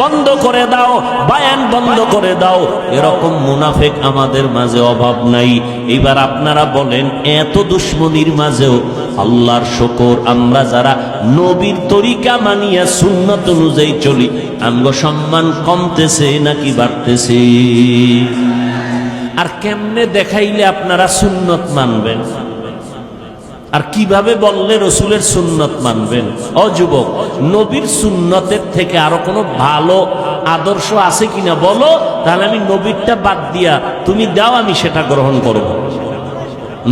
Speaker 1: বন্ধ করে দাও, বায়ান বন্ধ করে দাও। এরকম মুনাফিক আমাদের মাঝে অভাব নাই। এবার আপনারা বলেন, এত দুশ্মনীর মাঝেও আল্লাহর শুকর, আমরা যারা নবীর তরিকা মানিয়া সুন্নত অনুযায়ী চলি, আমগো সম্মান কমতেছে নাকি বাড়তেছে? আর কেমনে দেখাইলে আপনারা সুন্নত মানবেন? আর কিভাবে বললে রসুলের সুন্নত মানবেন? ও যুবক, নবীর সুন্নতের থেকে আরো কোনো ভালো আদর্শ আছে কিনা বলো, তাহলে আমি নবীরটা বাদ দিয়া তুমি দাও, আমি সেটা গ্রহণ করব।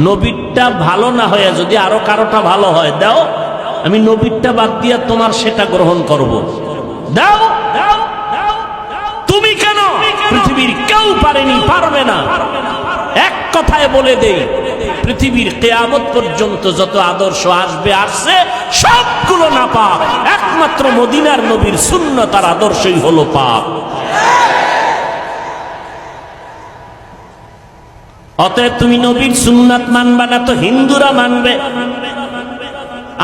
Speaker 1: নবীরটা ভালো না হয়ে যদি আরো কারোটা ভালো হয় দাও, আমি নবীরটা বাদ দিয়া তোমার সেটা গ্রহণ করব। দাও, তুমি কেন? পৃথিবীর কেউ পারেনি, পারবে না। এক কথায় বলে দেই, পৃথিবীর কিয়ামত পর্যন্ত যত আদর্শ আসবে আসছে, সবগুলো না পাপ। একমাত্র মদিনার নবীর সুন্নত আর আদর্শই হলো পাপ। অতএব তুমি নবীর সুন্নাত মানবা না তো হিন্দুরা মানবে।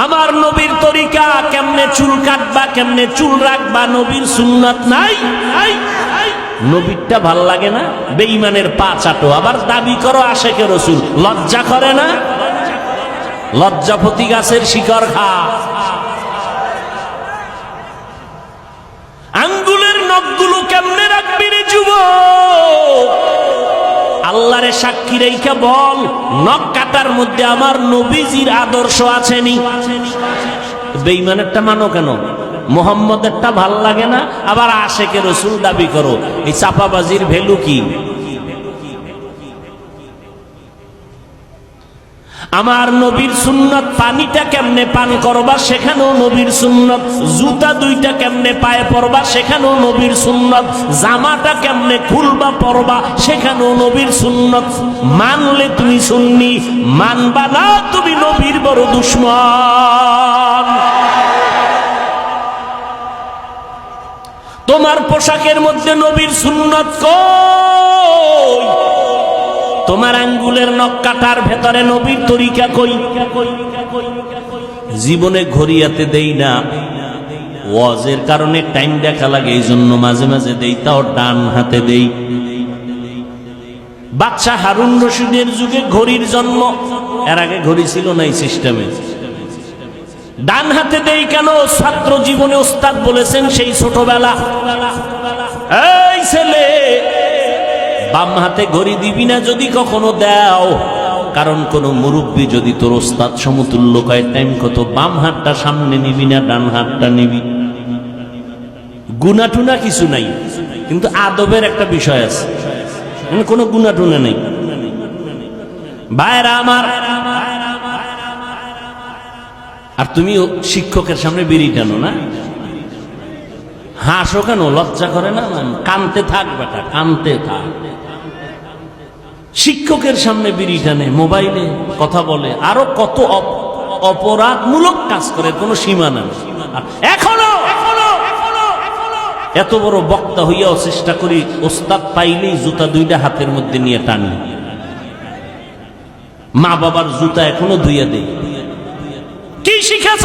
Speaker 1: আমার নবীর তরিকা, কেমনে চুল কাটবা, কেমনে চুল রাখবা, নবীর সুন্নাত নাই। নবীরটা ভাল লাগে না? বেঈমানের পা চাটো, আবার দাবি করো আশেকে রসুল। লজ্জা করে না? লজ্জাপতি গাছের শিকড় খা। আঙ্গুলের নখগুলো কেমনে রাখবি রে যুবক? আল্লাহরে সাক্ষী রেখে বল, নখ কাটার মধ্যে আমার নবীজির আদর্শ আছেনি? বেঈমানেরটা মানো কেন? মোহাম্মদেরটা ভাল লাগে না, আবার আশেকে রসুল দাবি করো। এই চাপাবাজির ভ্যালু কি? আমার নবীর সুন্নত, পানিটা কেমনে পান করবা সেখানেও নবীর সুন্নত, জুতা দুইটা কেমনে পায়ে পরবা সেখানেও নবীর সুন্নত, জামাটা কেমনে খুলবা পরবা সেখানেও নবীর সুন্নত। মানলে তুমি সুন্নি, মানবা না তুমি নবীর বড় দুশমন। তোমার পোশাকের মধ্যে নবীর সুন্নত কই? তোমার আঙ্গুলের নখ কাটার ভেতরে নবীর তরিকা কই? জীবনে ঘড়িয়াতে দেই না, ওয়াজের কারণে টাইম দেখা লাগে, এই জন্য মাঝে মাঝে দেই, তাও ডান হাতে দেই। বাদশা হারুন রশিদের যুগে ঘড়ির জন্ম, এর আগে ঘড়ি ছিল না এই সিস্টেমে। ডান হাতে দেই কেন? ছাত্র জীবনে ওস্তাদ বলেছেন সেই ছোটবেলা, এই ছেলে বাম হাতে ঘড়ি দিবি না যদি কখনো দাও, কারণ কোন মুরব্বী যদি তোর ওস্তাদ সমতুল্য কয় টাইম কত, বাম হাতটা সামনে নিবি না ডান হাতটা নিবি। গুনাটুনা কিছু নাই, কিন্তু আদবের একটা বিষয় আছে, কোনো গুনাটুনা নেই। ভাইরা আমার, আর তুমি শিক্ষকের সামনে বিড়ি টানো না, হাসো কেন? লজ্জা করে না? কানতে থাক বেটা, কানতে থাক। শিক্ষকের সামনে বিড়ি টানে, মোবাইলে কথা বলে, আরো কত অপরাধমূলক কাজ করে, কোনো সীমা নাই। এখনো এত বড় বক্তা হইয়াও চেষ্টা করি ওস্তাদ পাইলেই জুতা দুইটা হাতের মধ্যে নিয়ে টানি। মা বাবার জুতা এখনো ধুইয়া দেই। কি শিখেছ?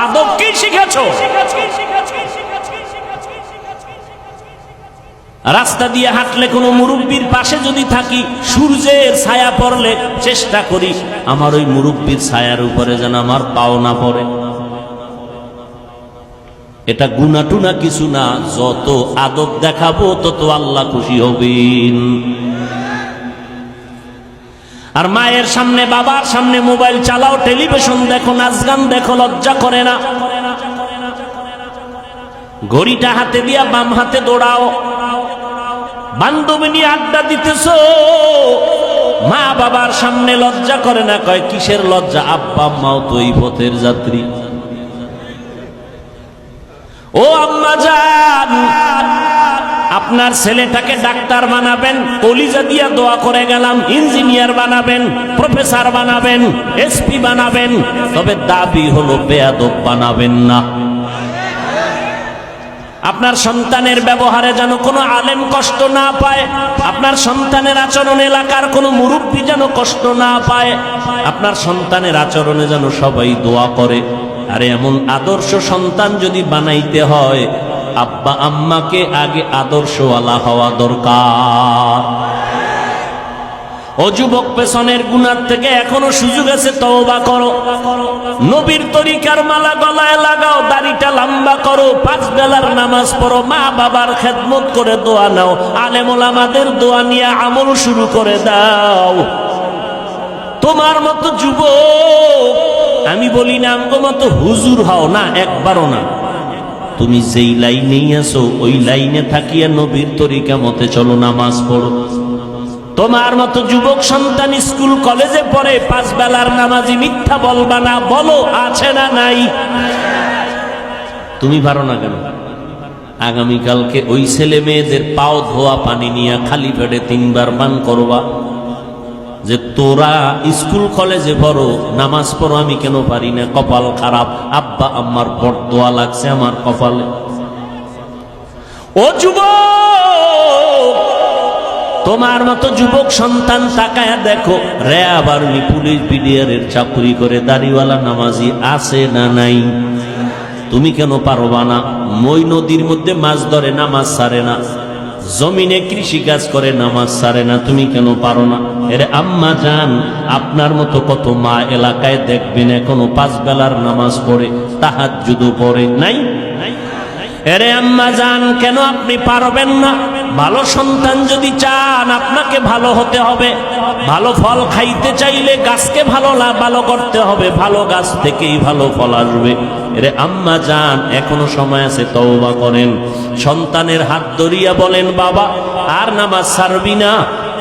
Speaker 1: আদব কি শিখেছ? রাস্তা দিয়ে হাঁটলে কোনো মুরব্বীর পাশে যদি থাকি, সূর্যের ছায়া পড়লে চেষ্টা করি আমার ওই মুরব্বীর ছায়ার উপরে যেন আমার পাও না পড়ে। এটা গুনাটুনা কিছু না, যত আদব দেখাবো তত আল্লাহ খুশি হবেন। আর মায়ের সামনে বাবার সামনে মোবাইল চালাও, টেলিভিশন দেখো, নাচ গান দেখো, লজ্জা করে না? ঘড়িটা হাতে দিয়া বাম হাতে দৌড়াও, বান্ধবী নিয়ে আড্ডা দিতেছো, মা বাবার সামনে লজ্জা করে না? কয় কিসের লজ্জা, আব্বা আম্মাও তো এই পথের যাত্রী। ও আম্মা জান, আপনার ছেলেটাকে ডাক্তার বানাবেন, কলিজা দিয়া দোয়া করে গেলাম, ইঞ্জিনিয়ার বানাবেন, প্রফেসর বানাবেন, এসপি বানাবেন, তবে দাবি হলো বেয়াদব বানাবেন না। আপনার সন্তানের ব্যবহারে যেন কোনো আলেম কষ্ট না পায়, আপনার সন্তানের আচরণে এলাকার কোনো মুরব্বী যেন কষ্ট না পায়, আপনার সন্তানের আচরণে যেন সবাই দোয়া করে। আরে এমন আদর্শ সন্তান যদি বানাইতে হয়, আব্বা আম্মাকে আগে আদর্শওয়ালা হওয়া দরকার। ও যুবক, পেছনের গুনার থেকে এখনো সুযোগ আছে, তওবা করো। নবীর তরিকার মালা গলায় লাগাও, দাড়িটা লম্বা করো, 5 বেলার নামাজ পড়ো, মা বাবার খেদমত করে দোয়া নাও, আলেম ওলামাদের দোয়া নিয়ে আমল শুরু করে দাও। তোমার মতো যুবক, আমি বলি না আমগো মতো হুজুর হও না, একবারও না। তুমি যেই লাইনেই আছো ওই লাইনে থাকিয়া নবীর তরিকা মতে চলো, নামাজ পড়ো। তোমার মতো যুবক সন্তান স্কুল কলেজে পড়ে, 5 বেলার নামাজি, মিথ্যা বলবা না, বলো আছে না নাই? তুমি পারো না কেন? আগামীকালকে ওই ছেলে মেয়েদের পাও ধোয়া পানি নিয়ে খালি পেটে 3 বার পান করবা, যে তোরা স্কুল কলেজে পড়ো, নামাজ পড়ো, আমি কেন পারি না, কপাল খারাপ, আব্বা আম্মার বরদোয়া লাগছে আমার কপালে। ও যুবক, তোমার মতো যুবক সন্তান তাকায়া দেখো, র্যাব আর্মি পুলিশ বিডিআরের চাকরি করে দাড়িওয়ালা নামাজি আছে না নাই? তুমি কেন পারবা না? মই নদীর মধ্যে মাছ ধরে, নামাজ ছাড়ে না, জমিনে কৃষি কাজ করে, নামাজ ছাড়ে না, তুমি কেন পারো না? এর আম্মা জান, আপনার মতো কত মা এলাকায় দেখবেন এখনো 5 বেলার নামাজ পড়ে, তাহাজ্জুদও পড়ে নাই। এরে আম্মা জান, কেন আপনি পারবেন না? ভালো সন্তান যদি চান, আপনাকে ভালো হতে হবে। ভালো ফল খাইতে চাইলে গাছকে ভালো করতে হবে, ভালো গাছ থেকেই ভালো ফল আসবে। এরে আম্মা জান, এখনো সময় আছে, তওবা করেন। সন্তানের হাত ধরিয়া বলেন, বাবা আর নামাজ ছাড়বি না,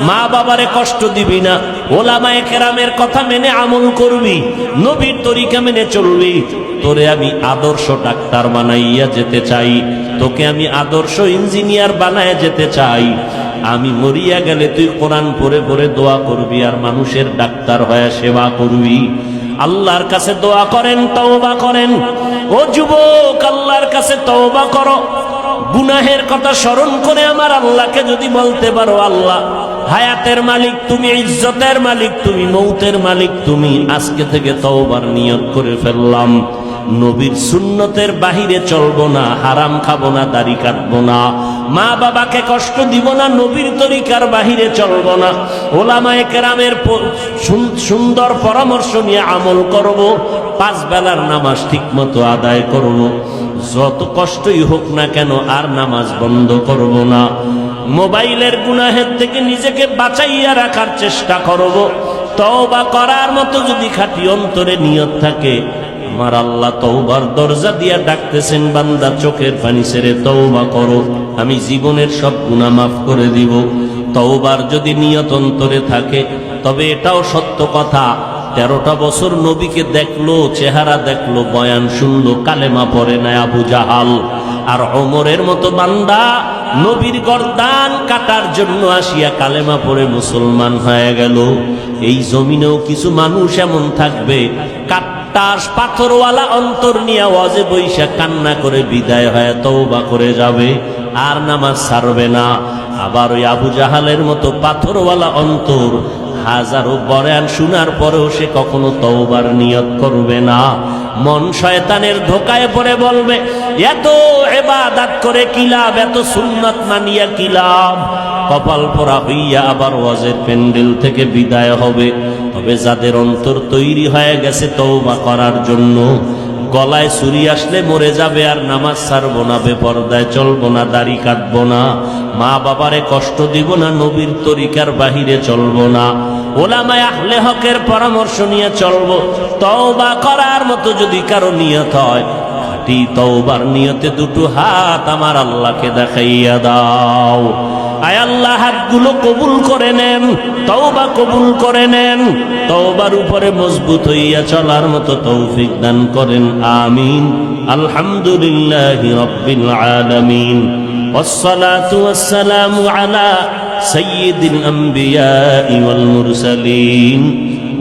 Speaker 1: মা বাবারে কষ্ট দিবি না, ওলামায়ে কেরামের কথা মেনে আমল করবি, নবীর তরিকা মেনে চলবি। তোরে আমি আদর্শ ডাক্তার বানাইয়া যেতে চাই, তোকে আমি আদর্শ ইঞ্জিনিয়ার বানায় যেতে চাই। আমি মরিয়া গেলে তুই কোরআন পড়ে পড়ে দোয়া করবি আর মানুষের ডাক্তার হয়ে সেবা করবি। আল্লাহর কাছে দোয়া করেন, তওবা করেন। ও যুবক, আল্লাহর কাছে তওবা করো। গুনাহের কথা স্মরণ করে আমার আল্লাহকে যদি বলতে পারো, আল্লাহ হায়াতের মালিক তুমি, ইজ্জতের মালিক তুমি, মৌতের মালিক তুমি, আজকে থেকে তওবার নিয়ত করে ফেললাম, নবীর সুন্নতের বাহিরে চলবো না, হারাম খাবো না, দাড়ি কাটবো না, মা বাবাকে কষ্ট দিব না, নবীর তরিকার বাহিরে চলবো না, ওলামায়ে কেরামের সুন্দর পরামর্শ নিয়ে আমল করব, 5 বেলার নামাজ ঠিক মতো আদায় করব, যত কষ্টই হোক না কেন আর নামাজ বন্ধ করব না। মোবাইলের গুনাহের থেকে নিজেকে বাঁচাইয়া রাখার চেষ্টা করব। তওবা করার মতো যদি খাঁটি অন্তরে নিয়ত থাকে, আমার আল্লাহ তওবার দরজা দিয়া ডাকতেছেন, বান্দা চোখের পানি ছেড়ে তওবা করো, আমি জীবনের সব গুনাহ মাফ করে দিব। তওবার যদি নিয়ত অন্তরে থাকে, তবে এটাও সত্য কথা, 13টা বছর নবীকে দেখলো, চেহারা দেখলো, বয়ান শুনলো, কালেমা পড়ে না আবু জাহাল। আর ওমরের মতো বান্দা নবীর গর্দান কাটার জন্য আসিয়া কালেমা পড়ে মুসলমান হয়ে গেল। এই জমিনেও কিছু মানুষ এমন থাকবে, কাট্টার পাথরওয়ালা অন্তর নিয়ে ওয়াজে বৈশা কান্না করে বিদায় হয়ে তওবা করে যাবে, আর নামাজ ছাড়বে না। আবার ওই আবু জাহালের মতো পাথরওয়ালা অন্তর, হাজারো বয়ান শোনার পরেও সে কখনো তওবার নিয়ত করবে না। মন শয়তানের ধোকায় পড়ে বলবে, এত ইবাদত করে কি লাভ, এত সুন্নাত মানিয়া কি লাভ। কপাল পোড়া হইয়া আবার ওয়াজের প্যান্ডেল থেকে বিদায় হবে। তবে যাদের অন্তর তৈরি হয়ে গেছে তওবা করার জন্য, গলায় ছুরি আসলে মরে যাবে আর নামাজ ছাড়বো না, বেপরদায় চলবো না, দাড়ি কাটবো না, মা বাবারে কষ্ট দিব না, নবীর তরিকার বাহিরে চলবো না, ওলামায়ে আহলে হকের পরামর্শ নিয়ে চলবো। তওবা করার মতো যদি কারো নিয়ত হয়, খাঁটি তওবার নিয়তে 2 হাত আমার আল্লাহকে দেখাইয়া দাও। আয় আল্লাহ হাতগুলো কবুল করে নেন, তওবা কবুল করে নেন, তওবার উপরে মজবুত হইয়া চলার মতো তৌফিক দান করেন, আমিন। আলহামদুলিল্লাহি রাব্বিল আলামিন, والصلاة والسلام على سيد الأنبياء والمرسلين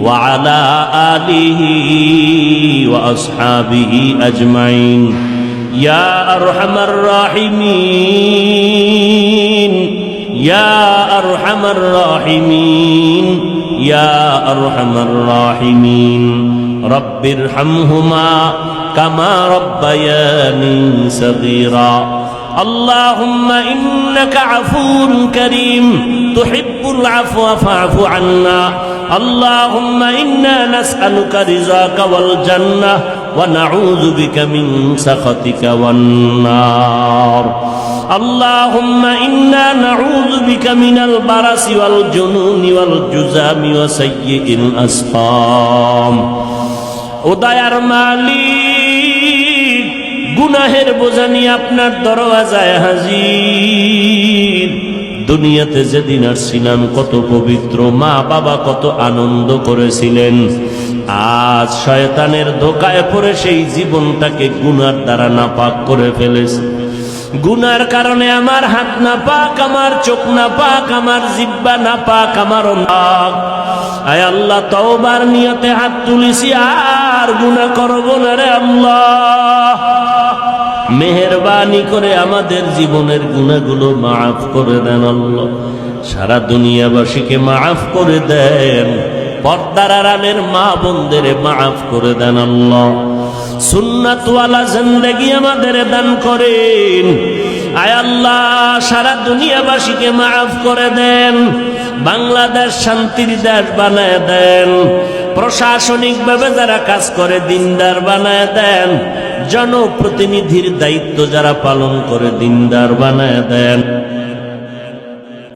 Speaker 1: وعلى آله وأصحابه أجمعين يا أرحم الراحمين يا أرحم الراحمين يا أرحم الراحمين رب ارحمهما كما ربياني صغيرا اللهم إنك عفو كريم تحب العفو فاعف عنا اللهم إنا نسألك رضاك والجنة ونعوذ بك من سخطك والنار اللهم إنا نعوذ بك من البرص والجنون والجذام وسيء الأسقام উদয়ার মালিক গুনাহের বোঝা নিয়ে আপনার দরওয়াজায় হাজির। দুনিয়াতে যেদিন আসছিলাম কত পবিত্র, মা বাবা কত আনন্দ করেছিলেন, আজ শয়তানের ধোকায় পড়ে সেই জীবনটাকে গুনার দ্বারা নাপাক করে ফেলেছে। গুনার কারণে আমার হাত নাপাক, আমার চোখ নাপাক, আমার জিহ্বা নাপাক, আমার নাক। আয় আল্লাহ, তওবার নিয়তে হাত তুলেছি, আর গুনাহ করব না রে আল্লাহ। মেহেরবানি করে আমাদের জীবনের গুনাহগুলো মাফ করে দেন আল্লাহ। সারা দুনিয়াবাসীকে মাফ করে দেন, পর্দার আড়ালের মা বোনদের মাফ করে দেন আল্লাহ। সুন্নাতওয়ালা জিন্দেগি আমাদের দান করেন। আয় আল্লাহ, সারা দুনিয়াবাসীকে মাফ করে দেন, বাংলাদেশ শান্তির দেশ বানায় দেন, প্রশাসনিকভাবে যারা কাজ করে দিনদার বানায় দেন, জনপ্রতিনিধির দায়িত্ব যারা পালন করে দিনদার বানায় দেন।